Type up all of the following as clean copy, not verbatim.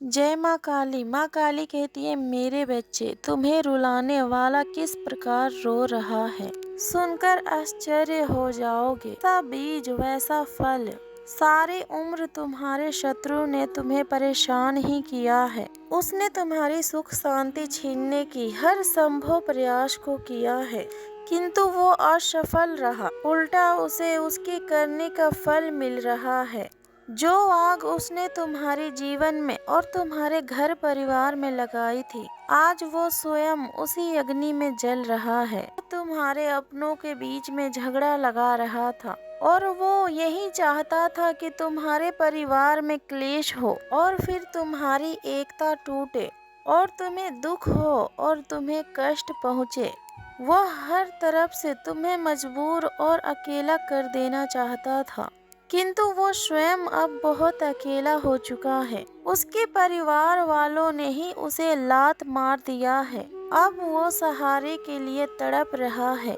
जय माँ काली कहती है मेरे बच्चे तुम्हें रुलाने वाला किस प्रकार रो रहा है। सुनकर आश्चर्य हो जाओगे, सा बीज वैसा फल। सारी उम्र तुम्हारे शत्रु ने तुम्हें परेशान ही किया है। उसने तुम्हारी सुख शांति छीनने की हर संभव प्रयास को किया है, किंतु वो असफल रहा। उल्टा उसे उसके करने का फल मिल रहा है। जो आग उसने तुम्हारे जीवन में और तुम्हारे घर परिवार में लगाई थी, आज वो स्वयं उसी अग्नि में जल रहा है। तुम्हारे अपनों के बीच में झगड़ा लगा रहा था और वो यही चाहता था कि तुम्हारे परिवार में क्लेश हो और फिर तुम्हारी एकता टूटे और तुम्हें दुख हो और तुम्हें कष्ट पहुँचे। वह हर तरफ से तुम्हें मजबूर और अकेला कर देना चाहता था, किंतु वो स्वयं अब बहुत अकेला हो चुका है। उसके परिवार वालों ने ही उसे लात मार दिया है। अब वो सहारे के लिए तड़प रहा है।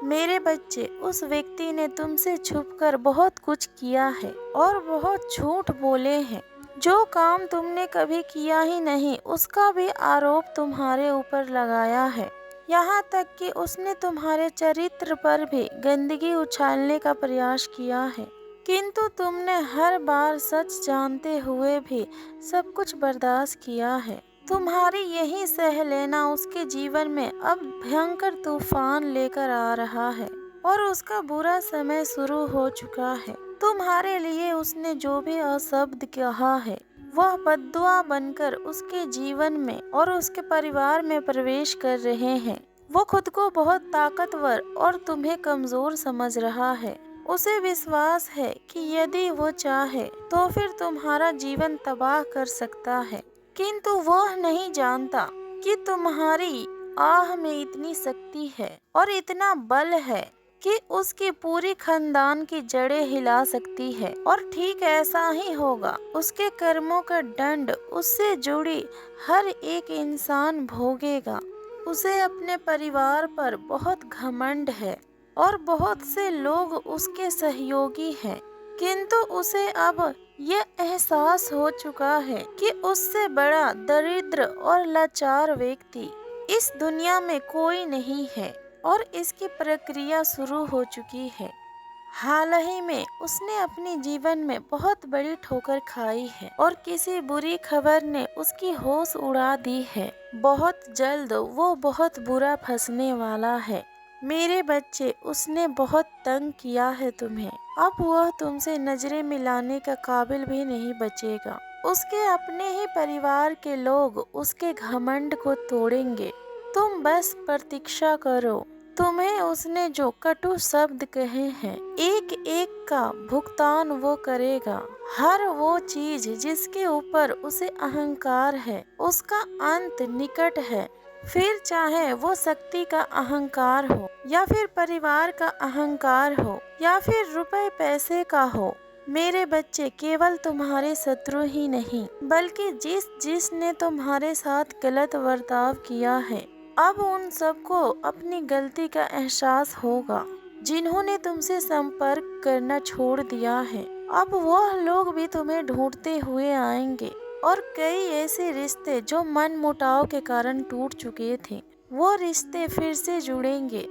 मेरे बच्चे, उस व्यक्ति ने तुमसे छुपकर बहुत कुछ किया है और बहुत झूठ बोले हैं। जो काम तुमने कभी किया ही नहीं, उसका भी आरोप तुम्हारे ऊपर लगाया है। यहाँ तक कि उसने तुम्हारे चरित्र पर भी गंदगी उछालने का प्रयास किया है, किंतु तुमने हर बार सच जानते हुए भी सब कुछ बर्दाश्त किया है। तुम्हारी यही सह लेना उसके जीवन में अब भयंकर तूफान लेकर आ रहा है और उसका बुरा समय शुरू हो चुका है। तुम्हारे लिए उसने जो भी अशब्द कहा है, वह बद्दुआ बनकर उसके जीवन में और उसके परिवार में प्रवेश कर रहे हैं। वो खुद को बहुत ताकतवर और तुम्हें कमजोर समझ रहा है। उसे विश्वास है कि यदि वो चाहे तो फिर तुम्हारा जीवन तबाह कर सकता है, किंतु वह नहीं जानता कि तुम्हारी आह में इतनी शक्ति है और इतना बल है कि उसकी पूरी खानदान की जड़ें हिला सकती है। और ठीक ऐसा ही होगा। उसके कर्मों का दंड उससे जुड़ी हर एक इंसान भोगेगा। उसे अपने परिवार पर बहुत घमंड है और बहुत से लोग उसके सहयोगी हैं, किंतु उसे अब यह एहसास हो चुका है कि उससे बड़ा दरिद्र और लाचार व्यक्ति इस दुनिया में कोई नहीं है और इसकी प्रक्रिया शुरू हो चुकी है। हाल ही में उसने अपने जीवन में बहुत बड़ी ठोकर खाई है और किसी बुरी खबर ने उसकी होश उड़ा दी है। बहुत जल्द वो बहुत बुरा फंसने वाला है। मेरे बच्चे, उसने बहुत तंग किया है तुम्हें। अब वह तुमसे नजरें मिलाने का काबिल भी नहीं बचेगा। उसके अपने ही परिवार के लोग उसके घमंड को तोड़ेंगे। तुम बस प्रतीक्षा करो। तुम्हें उसने जो कटु शब्द कहे हैं, एक एक का भुगतान वो करेगा। हर वो चीज जिसके ऊपर उसे अहंकार है, उसका अंत निकट है। फिर चाहे वो शक्ति का अहंकार हो या फिर परिवार का अहंकार हो या फिर रुपए पैसे का हो, मेरे बच्चे, केवल तुम्हारे शत्रु ही नहीं बल्कि जिसने तुम्हारे साथ गलत बर्ताव किया है, अब उन सबको अपनी गलती का एहसास होगा। जिन्होंने तुमसे संपर्क करना छोड़ दिया है, अब वह लोग भी तुम्हें ढूंढते हुए आएंगे और कई ऐसे रिश्ते जो मन मुटाव के कारण टूट चुके थे, वो रिश्ते फिर से जुड़ेंगे।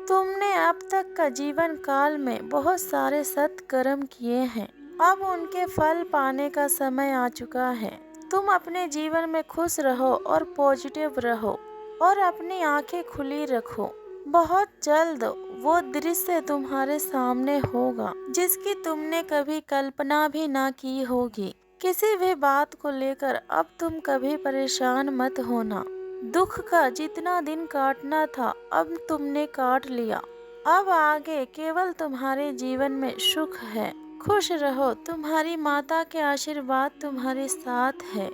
तुमने अब तक का जीवन काल में बहुत सारे सत्कर्म किए हैं, अब उनके फल पाने का समय आ चुका है। तुम अपने जीवन में खुश रहो और पॉजिटिव रहो और अपनी आंखें खुली रखो। बहुत जल्द वो दृश्य तुम्हारे सामने होगा जिसकी तुमने कभी कल्पना भी ना की होगी। किसी भी बात को लेकर अब तुम कभी परेशान मत होना। दुख का जितना दिन काटना था अब तुमने काट लिया। अब आगे केवल तुम्हारे जीवन में सुख है। खुश रहो, तुम्हारी माता के आशीर्वाद तुम्हारे साथ है।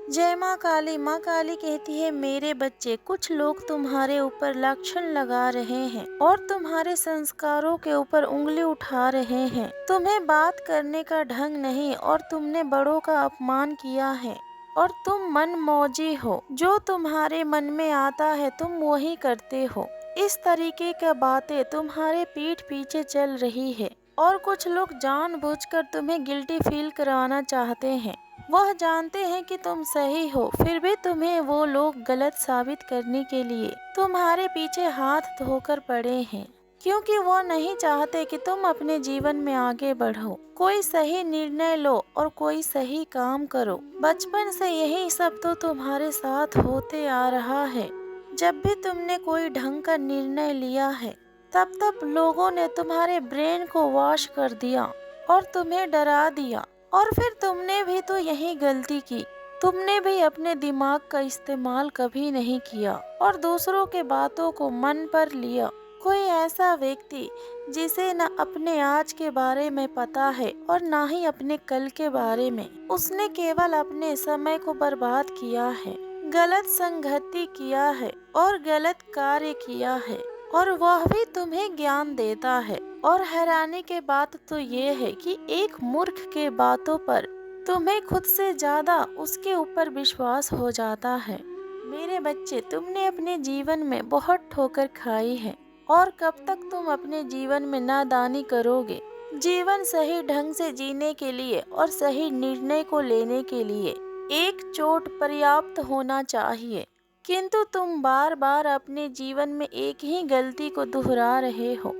जय माँ काली कहती है मेरे बच्चे, कुछ लोग तुम्हारे ऊपर लक्षण लगा रहे हैं और तुम्हारे संस्कारों के ऊपर उंगली उठा रहे हैं। तुम्हें बात करने का ढंग नहीं और तुमने बड़ों का अपमान किया है और तुम मनमौजी हो। जो तुम्हारे मन में आता है तुम वही करते हो। इस तरीके की बातें तुम्हारे पीठ पीछे चल रही है और कुछ लोग जानबूझकर तुम्हें गिल्टी फील कराना चाहते हैं। वह जानते हैं कि तुम सही हो, फिर भी तुम्हें वो लोग गलत साबित करने के लिए तुम्हारे पीछे हाथ धोकर पड़े हैं, क्योंकि वो नहीं चाहते कि तुम अपने जीवन में आगे बढ़ो, कोई सही निर्णय लो और कोई सही काम करो। बचपन से यही सब तो तुम्हारे साथ होते आ रहा है। जब भी तुमने कोई ढंग का निर्णय लिया है, तब तब लोगों ने तुम्हारे ब्रेन को वॉश कर दिया और तुम्हें डरा दिया। और फिर तुमने भी तो यही गलती की। तुमने भी अपने दिमाग का इस्तेमाल कभी नहीं किया और दूसरों के बातों को मन पर लिया। कोई ऐसा व्यक्ति जिसे न अपने आज के बारे में पता है और ना ही अपने कल के बारे में, उसने केवल अपने समय को बर्बाद किया है, गलत संगति किया है और गलत कार्य किया है, और वह भी तुम्हें ज्ञान देता है। और हैरानी के बात तो ये है कि एक मूर्ख के बातों पर तुम्हें खुद से ज्यादा उसके ऊपर विश्वास हो जाता है। मेरे बच्चे, तुमने अपने जीवन में बहुत ठोकर खाई है, और कब तक तुम अपने जीवन में नादानी करोगे? जीवन सही ढंग से जीने के लिए और सही निर्णय को लेने के लिए एक चोट पर्याप्त होना चाहिए, किंतु तुम बार बार अपने जीवन में एक ही गलती को दोहरा रहे हो।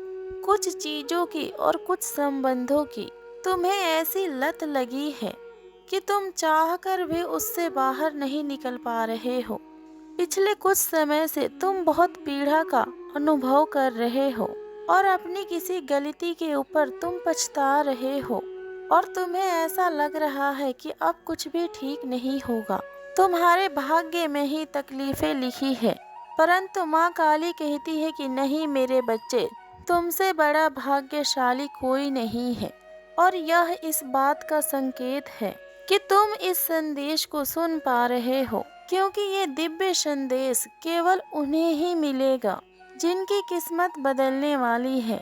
कुछ चीजों की और कुछ संबंधों की तुम्हें ऐसी लत लगी है कि तुम चाहकर भी उससे बाहर नहीं निकल पा रहे हो। पिछले कुछ समय से तुम बहुत पीड़ा का अनुभव कर रहे हो और अपनी किसी गलती के ऊपर तुम पछता रहे हो, और तुम्हें ऐसा लग रहा है कि अब कुछ भी ठीक नहीं होगा। तुम्हारे भाग्य में ही तकलीफें लिखी है, परंतु माँ काली कहती है कि नहीं मेरे बच्चे, तुमसे बड़ा भाग्यशाली कोई नहीं है। और यह इस बात का संकेत है कि तुम इस संदेश को सुन पा रहे हो, क्योंकि ये दिव्य संदेश केवल उन्हें ही मिलेगा जिनकी किस्मत बदलने वाली है।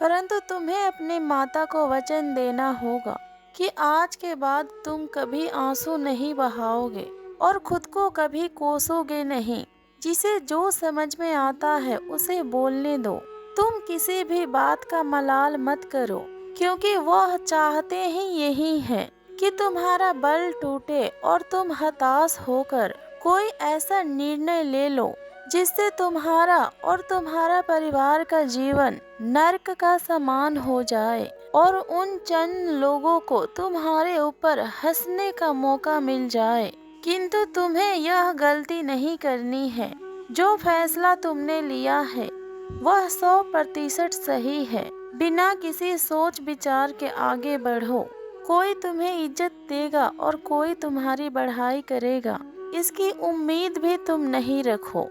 परंतु तुम्हें अपने माता को वचन देना होगा कि आज के बाद तुम कभी आंसू नहीं बहाओगे और खुद को कभी कोसोगे नहीं। जिसे जो समझ में आता है उसे बोलने दो। तुम किसी भी बात का मलाल मत करो, क्योंकि वह चाहते ही यही है कि तुम्हारा बल टूटे और तुम हताश होकर कोई ऐसा निर्णय ले लो जिससे तुम्हारा और तुम्हारा परिवार का जीवन नर्क का समान हो जाए और उन चंद लोगों को तुम्हारे ऊपर हंसने का मौका मिल जाए। किंतु तुम्हें यह गलती नहीं करनी है। जो फैसला तुमने लिया है वह 100% सही है। बिना किसी सोच विचार के आगे बढ़ो। कोई तुम्हें इज्जत देगा और कोई तुम्हारी बढ़ाई करेगा, इसकी उम्मीद भी तुम नहीं रखो।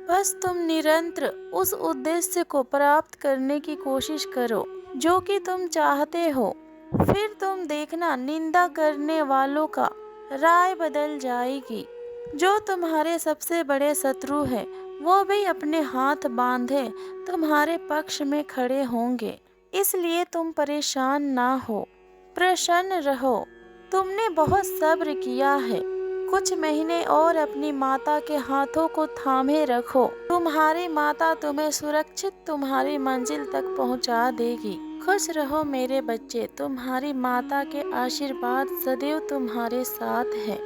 बस तुम निरंतर उस उद्देश्य को प्राप्त करने की कोशिश करो जो कि तुम चाहते हो। फिर तुम देखना, निंदा करने वालों का राय बदल जाएगी। जो तुम्हारे सबसे बड़े शत्रु हैं, वो भी अपने हाथ बांधे तुम्हारे पक्ष में खड़े होंगे। इसलिए तुम परेशान ना हो, प्रसन्न रहो। तुमने बहुत सब्र किया है। कुछ महीने और अपनी माता के हाथों को थामे रखो। तुम्हारी माता तुम्हें सुरक्षित तुम्हारी मंजिल तक पहुंचा देगी। खुश रहो मेरे बच्चे, तुम्हारी माता के आशीर्वाद सदैव तुम्हारे साथ है।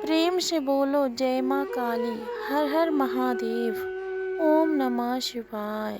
प्रेम से बोलो जय माँ काली, हर हर महादेव, ओम नमः शिवाय।